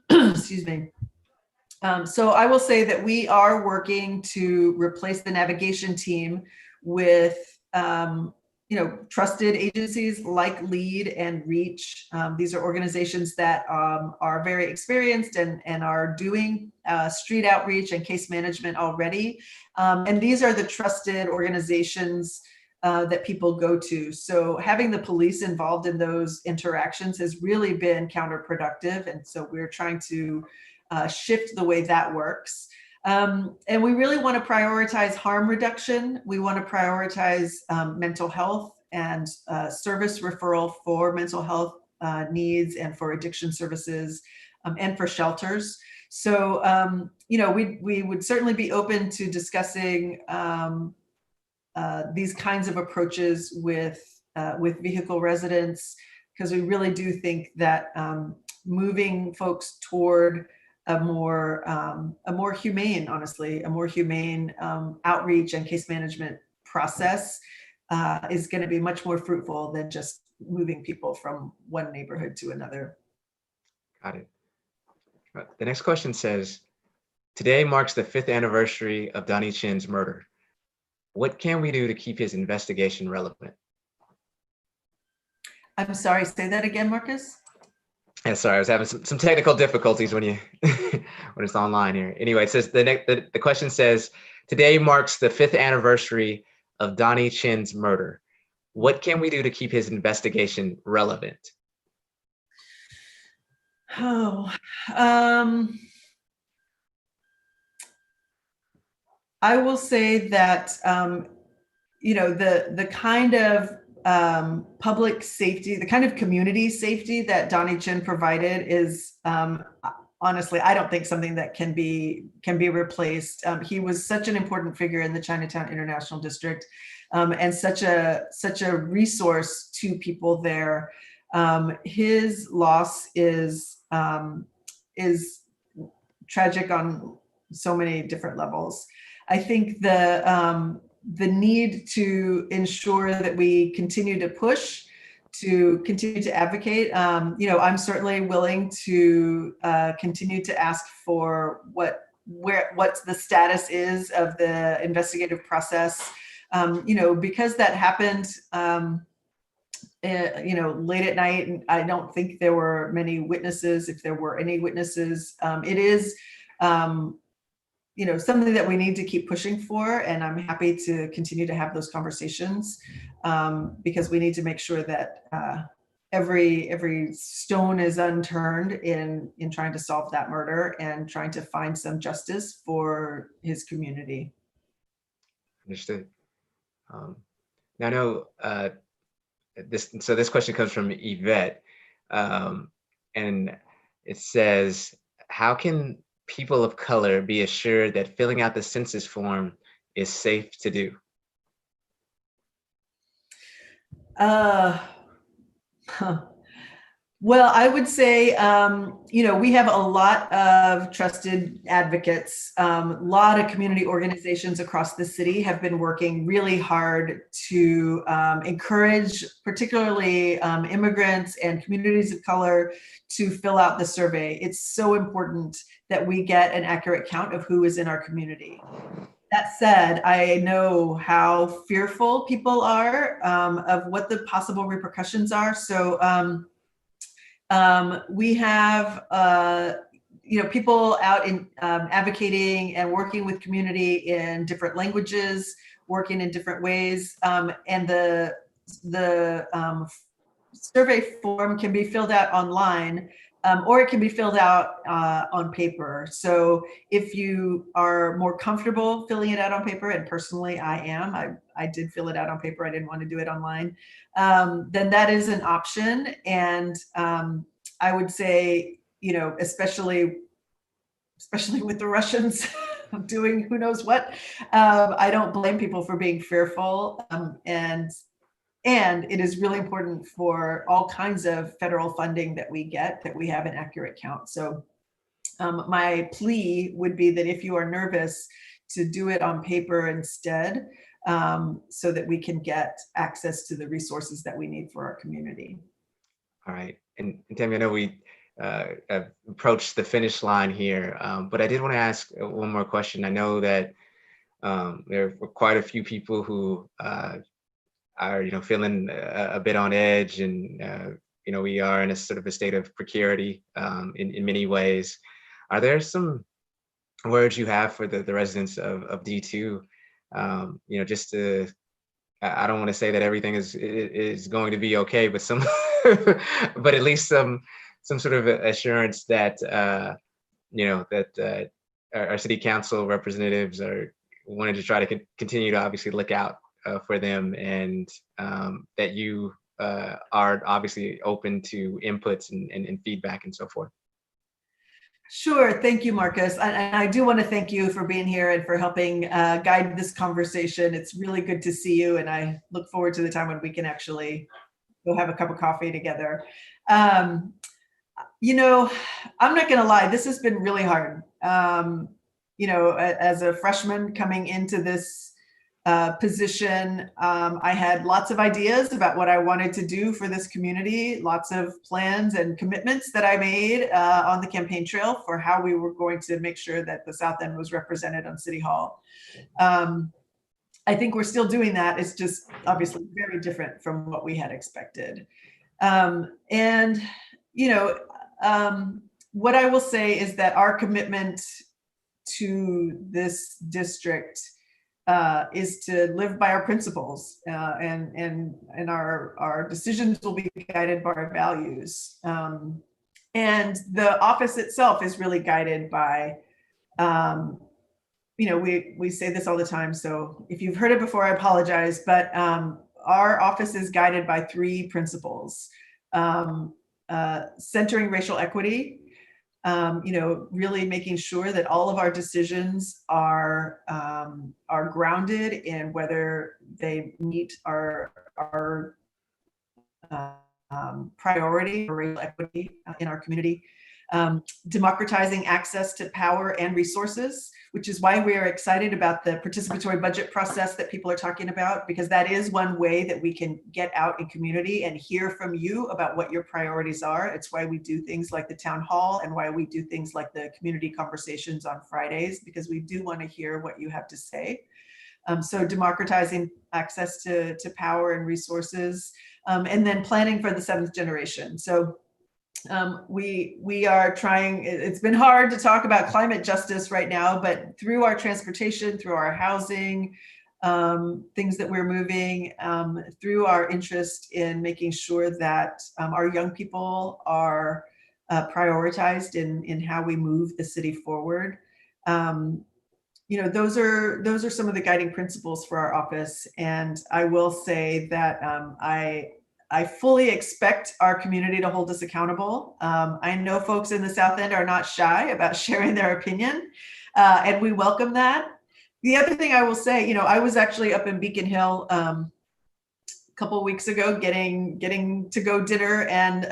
A: Excuse me. So I will say that we are working to replace the navigation team with trusted agencies like LEAD and REACH. These are organizations that are very experienced and are doing street outreach and case management already. And these are the trusted organizations that people go to. So having the police involved in those interactions has really been counterproductive. And so we're trying to shift the way that works. And we really want to prioritize harm reduction. We want to prioritize mental health and service referral for mental health needs and for addiction services and for shelters. So, we would certainly be open to discussing these kinds of approaches with vehicle residents, because we really do think that moving folks toward a more humane, honestly, a more humane outreach and case management process is going to be much more fruitful than just moving people from one neighborhood to another.
B: Got it. The next question says, today marks the 5th anniversary of Donnie Chen's murder. What can we do to keep his investigation relevant?
A: I'm sorry, say that again, Marcus.
B: Yeah, sorry, I was having some technical difficulties when it's online here. Anyway, it says the question says, today marks the 5th anniversary of Donnie Chen's murder. What can we do to keep his investigation relevant?
A: Oh, I will say that, the kind of public safety, the kind of community safety that Donnie Chen provided is, honestly, I don't think something that can be replaced. He was such an important figure in the Chinatown International District, and such a resource to people there. His loss is tragic on so many different levels. I think the need to ensure that we continue to push, to continue to advocate. I'm certainly willing to continue to ask for what's the status is of the investigative process. Because that happened, late at night, and I don't think there were many witnesses. If there were any witnesses, it is, something that we need to keep pushing for. And I'm happy to continue to have those conversations, because we need to make sure that every stone is unturned in trying to solve that murder and trying to find some justice for his community.
B: Understood. Now I know this question comes from Yvette, and it says, how can people of color be assured that filling out the census form is safe to do?
A: Well, I would say, we have a lot of trusted advocates. A lot of community organizations across the city have been working really hard to encourage, particularly immigrants and communities of color, to fill out the survey. It's so important that we get an accurate count of who is in our community. That said, I know how fearful people are of what the possible repercussions are. So we have people out in advocating and working with community in different languages, working in different ways, and the survey form can be filled out online, or it can be filled out on paper. So if you are more comfortable filling it out on paper, and personally I am, I did fill it out on paper, I didn't want to do it online, then that is an option. And I would say, especially with the Russians doing who knows what, I don't blame people for being fearful. And it is really important for all kinds of federal funding that we get, that we have an accurate count. So my plea would be that if you are nervous, to do it on paper instead, so that we can get access to the resources that we need for our community.
B: All right. And Tammy, I know we have approached the finish line here, but I did want to ask one more question. I know that there were quite a few people who are, feeling a bit on edge, and we are in a sort of a state of precarity in many ways. Are there some words you have for the residents of D2? Just to, I don't want to say that everything is going to be okay, but some, but at least some sort of assurance that that our city council representatives are wanting to try to continue to obviously look out for them, and that you are obviously open to inputs and feedback and so forth.
A: Sure. Thank you, Marcus. And I do want to thank you for being here and for helping guide this conversation. It's really good to see you, and I look forward to the time when we can actually go have a cup of coffee together. I'm not going to lie, this has been really hard. As a freshman coming into this position, I had lots of ideas about what I wanted to do for this community, lots of plans and commitments that I made on the campaign trail for how we were going to make sure that the South End was represented on City Hall. I think we're still doing that. It's just obviously very different from what we had expected. What I will say is that our commitment to this district is to live by our principles, and our decisions will be guided by our values. And the office itself is really guided by we say this all the time, so if you've heard it before, I apologize, but our office is guided by 3 principles. Centering racial equity, really making sure that all of our decisions are grounded in whether they meet our priority for racial equity in our community. Democratizing access to power and resources, which is why we are excited about the participatory budget process that people are talking about, because that is one way that we can get out in community and hear from you about what your priorities are. It's why we do things like the town hall and why we do things like the community conversations on Fridays, because we do want to hear what you have to say. So democratizing access to power and resources, and then planning for the 7th generation. So we are trying, it's been hard to talk about climate justice right now, but through our transportation, through our housing, things that we're moving, through our interest in making sure that our young people are prioritized in how we move the city forward. Those are some of the guiding principles for our office. And I will say that I fully expect our community to hold us accountable. I know folks in the South End are not shy about sharing their opinion, and we welcome that. The other thing I will say, I was actually up in Beacon Hill a couple of weeks ago getting to go dinner, and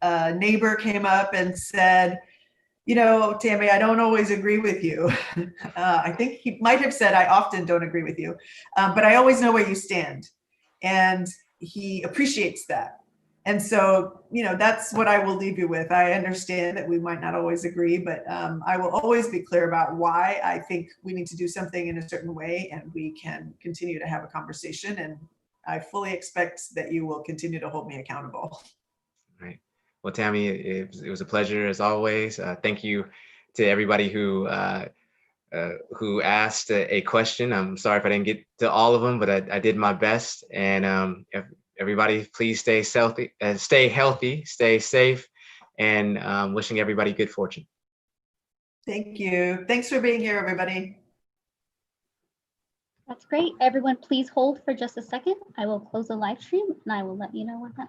A: a neighbor came up and said, Tammy, I don't always agree with you. I think he might have said, I often don't agree with you, but I always know where you stand. And he appreciates that. And so, that's what I will leave you with. I understand that we might not always agree, but I will always be clear about why I think we need to do something in a certain way, and we can continue to have a conversation. And I fully expect that you will continue to hold me accountable.
B: Right. Well, Tammy, it was a pleasure as always. Thank you to everybody who asked a question. I'm sorry if I didn't get to all of them, but I did my best. And everybody, please stay healthy, stay safe, and wishing everybody good fortune.
A: Thank you. Thanks for being here, everybody.
C: That's great. Everyone, please hold for just a second. I will close the live stream and I will let you know when that happens.